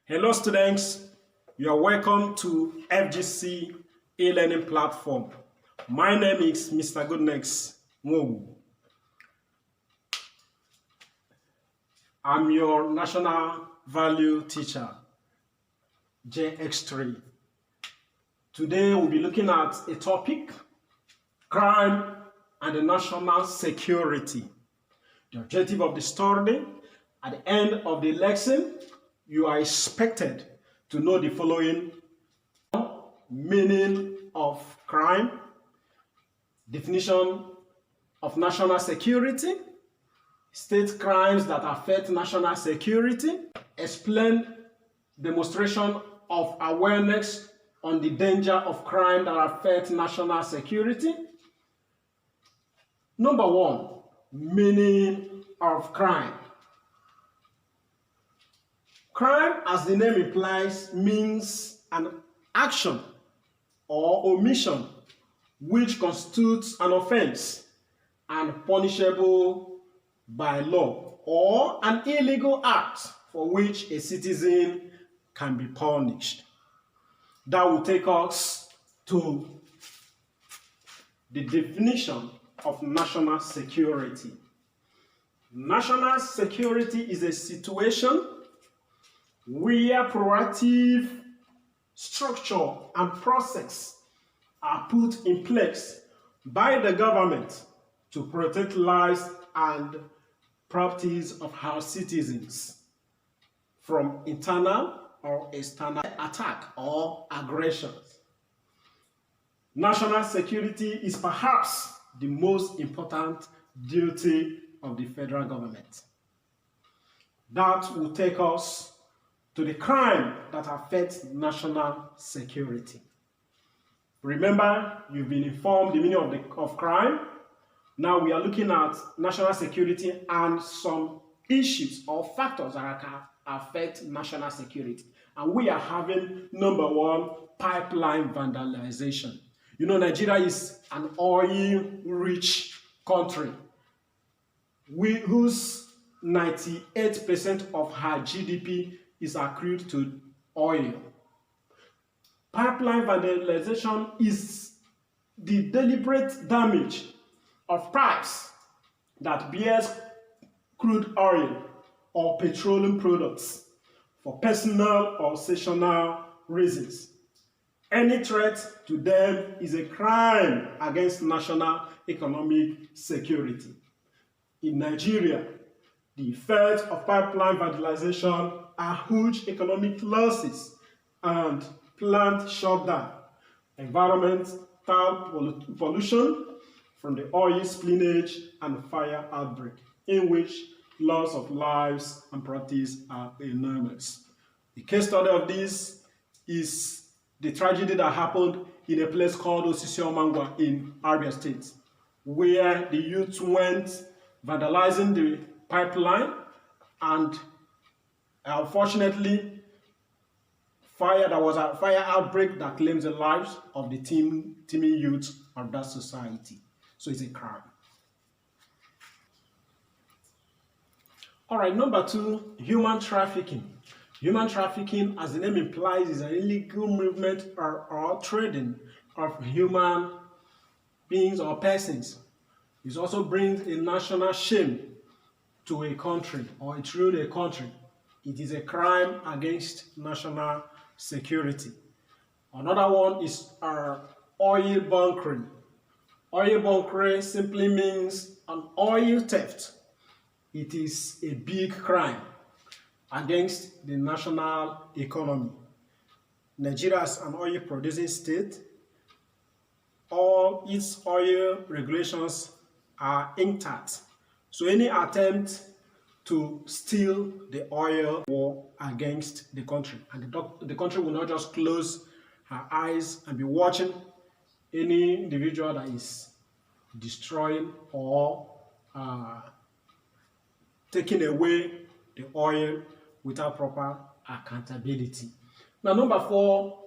Hello students, you are welcome to FGC e-learning platform. My name is Mr. Goodnex Nwogu. I'm your national value teacher, JX3. Today we'll be looking at a topic, crime and the national security. The objective of the study, at the end of the lesson, you are expected to know the following: meaning of crime, definition of national security, state crimes that affect national security, explain demonstration of awareness on the danger of crime that affect national security. Number one, meaning of crime. Crime, as the name implies, means an action or omission which constitutes an offense and punishable by law, or an illegal act for which a citizen can be punished. That will take us to the definition of national security. National security is a situation where proactive structure and process are put in place by the government to protect lives and properties of our citizens from internal or external attack or aggressions. National security is perhaps the most important duty of the federal government. That will take us to the crime that affects national security. Remember, you've been informed the meaning of crime. Now we are looking at national security and some issues or factors that can affect national security. And we are having number one, pipeline vandalization. You know, Nigeria is an oil-rich country whose 98% of her GDP is accrued to oil. Pipeline vandalization is the deliberate damage of pipes that bears crude oil or petroleum products for personal or seasonal reasons. Any threat to them is a crime against national economic security. In Nigeria, the effects of pipeline vandalization are huge economic losses and plant shutdown, environmental pollution from the oil spillage and fire outbreak, in which loss of lives and properties are enormous. The case study of this is the tragedy that happened in a place called Osisiomangwa in Abia State, where the youth went vandalizing the pipeline, and unfortunately, there was a fire outbreak that claims the lives of the teeming youth of that society. So it's a crime. All right, number two, human trafficking. Human trafficking, as the name implies, is an illegal movement or trading of human beings or persons. It also brings a national shame to a country, or it ruined a country. It is a crime against national security. Another one is oil bunkering. Oil bunkering simply means an oil theft. It is a big crime against the national economy. Nigeria is an oil producing state. All its oil regulations are intact. So any attempt to steal the oil war against the country, and the country will not just close her eyes and be watching any individual that is destroying or taking away the oil without proper accountability. Now, number four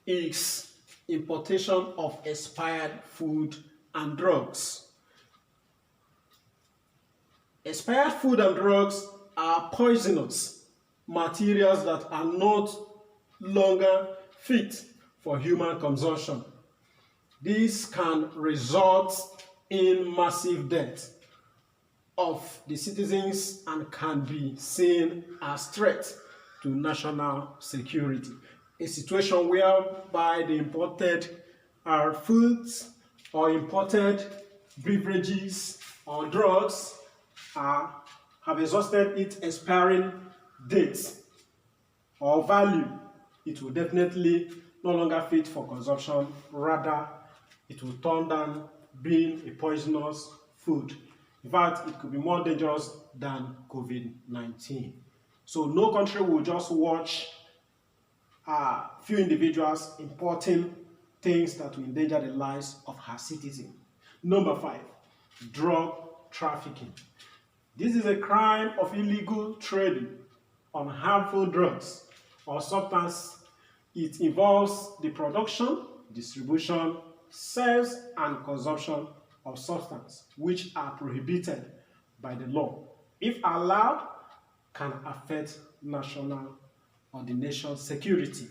is importation of expired food and drugs. Expired food and drugs are poisonous materials that are not longer fit for human consumption. This can result in massive death of the citizens and can be seen as threat to national security. A situation whereby the imported foods or imported beverages or drugs have exhausted its expiring date or value, it will definitely no longer fit for consumption. Rather, it will turn down being a poisonous food. In fact, it could be more dangerous than COVID-19. So no country will just watch few individuals importing things that will endanger the lives of her citizens. Number 5, drug trafficking. This is a crime of illegal trading on harmful drugs or substance. It involves the production, distribution, sales, and consumption of substances which are prohibited by the law. If allowed, can affect national or the nation's security,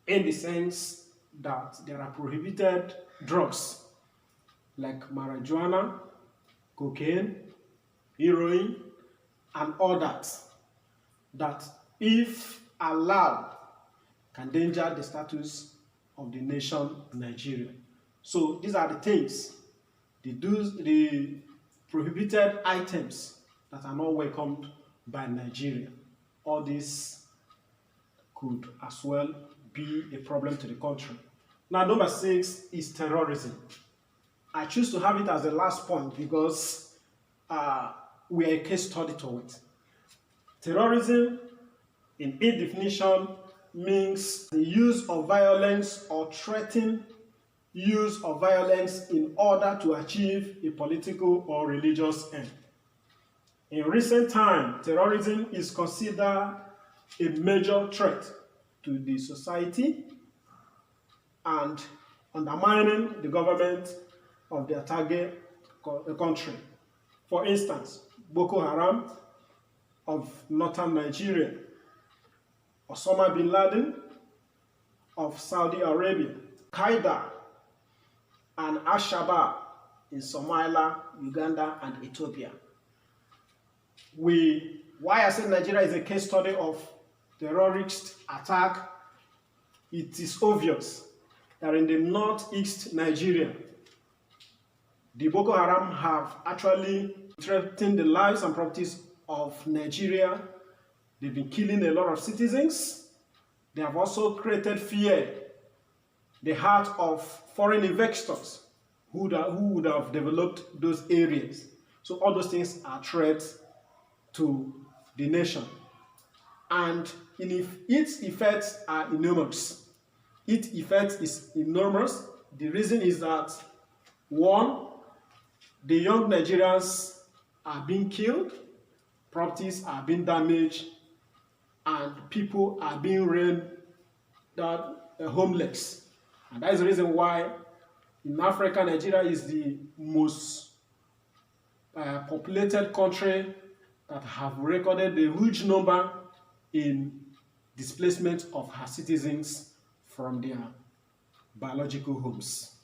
in the sense that there are prohibited drugs like marijuana, cocaine, heroin, and others that, if allowed, can endanger the status of the nation Nigeria. So these are the things, the prohibited items that are not welcomed by Nigeria. All this could as well be a problem to the country. Now, number 6 is terrorism. I choose to have it as the last point because we are a case study to it. Terrorism, in its definition, means the use of violence or threatened use of violence in order to achieve a political or religious end. In recent times, terrorism is considered a major threat to the society and undermining the government of their target country. For instance, Boko Haram of northern Nigeria, Osama bin Laden of Saudi Arabia, Qaeda and Al-Shabaab in Somalia, Uganda, and Ethiopia. Why I say Nigeria is a case study of terrorist attack, it is obvious that in the northeast Nigeria, the Boko Haram have actually threatened the lives and properties of Nigeria. They've been killing a lot of citizens. They have also created fear in the heart of foreign investors who would have developed those areas. So all those things are threats to the nation. And its effects are enormous. Its effect is enormous. The reason is that, 1, the young Nigerians are being killed, properties are being damaged, and people are being rendered homeless. And that is the reason why in Africa, Nigeria is the most populated country that have recorded a huge number in displacement of her citizens from their biological homes.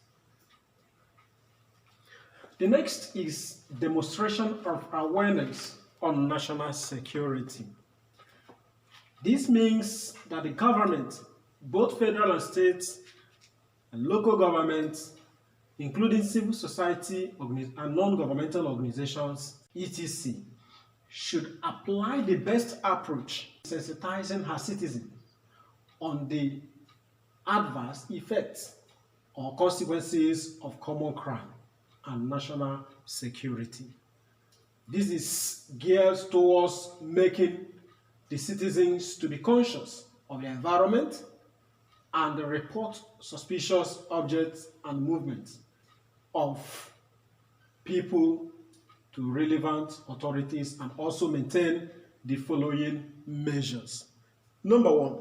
The next is demonstration of awareness on national security. This means that the government, both federal and state and local governments, including civil society and non-governmental organizations, etc., should apply the best approach, sensitizing her citizens on the adverse effects or consequences of common crime and national security. This is geared towards making the citizens to be conscious of the environment and report suspicious objects and movements of people to relevant authorities, and also maintain the following measures. Number 1,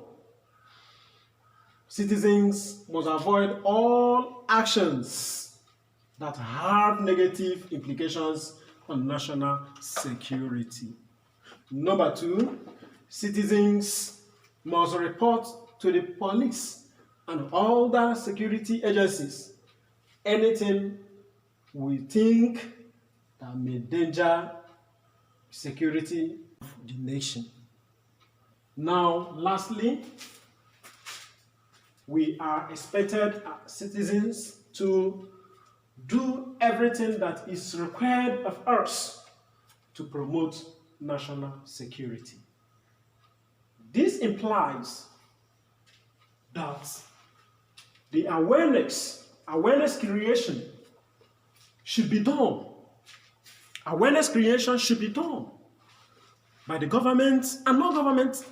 citizens must avoid all actions that have negative implications on national security. Number 2, Citizens must report to the police and other security agencies anything we think that may endanger security of the nation. Now, lastly, we are expected as citizens to do everything that is required of us to promote national security. This implies that the awareness creation should be done. Awareness creation should be done by the government and not government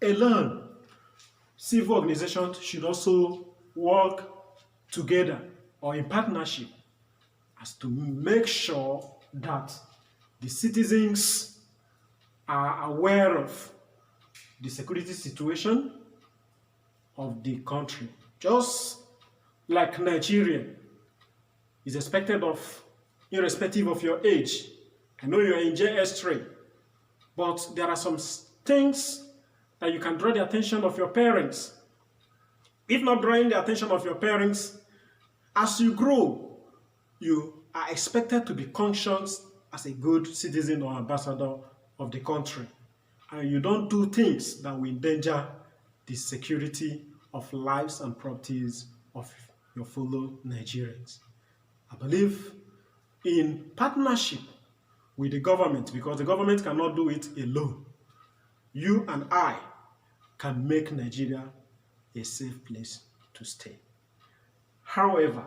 alone. Civil organizations should also work together or in partnership as to make sure that the citizens are aware of the security situation of the country. Just like Nigeria is expected of, irrespective of your age. I know you're in JS3, but there are some things that you can draw the attention of your parents. If not drawing the attention of your parents, as you grow, you are expected to be conscious as a good citizen or ambassador of the country. And you don't do things that will endanger the security of lives and properties of your fellow Nigerians. I believe in partnership with the government, because the government cannot do it alone. You and I can make Nigeria a safe place to stay. However,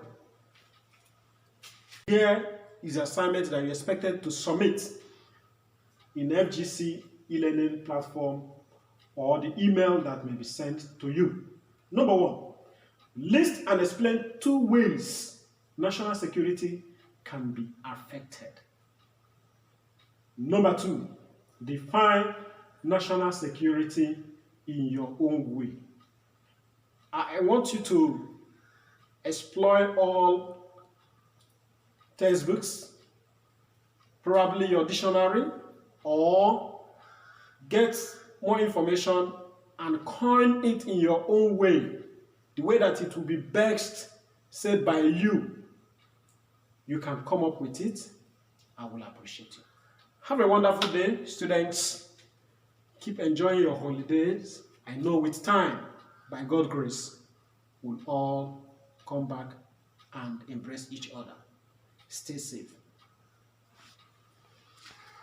here is the assignment that you're expected to submit in FGC e-learning platform or the email that may be sent to you. Number 1, list and explain 2 ways national security can be affected. Number 2, define national security in your own way. I want you to explore all textbooks, probably your dictionary, or get more information and coin it in your own way, the way that it will be best said by you. You can come up with it. I will appreciate you. Have a wonderful day, students. Keep enjoying your holidays. I know with time, by God's grace, we'll all come back and embrace each other. Stay safe.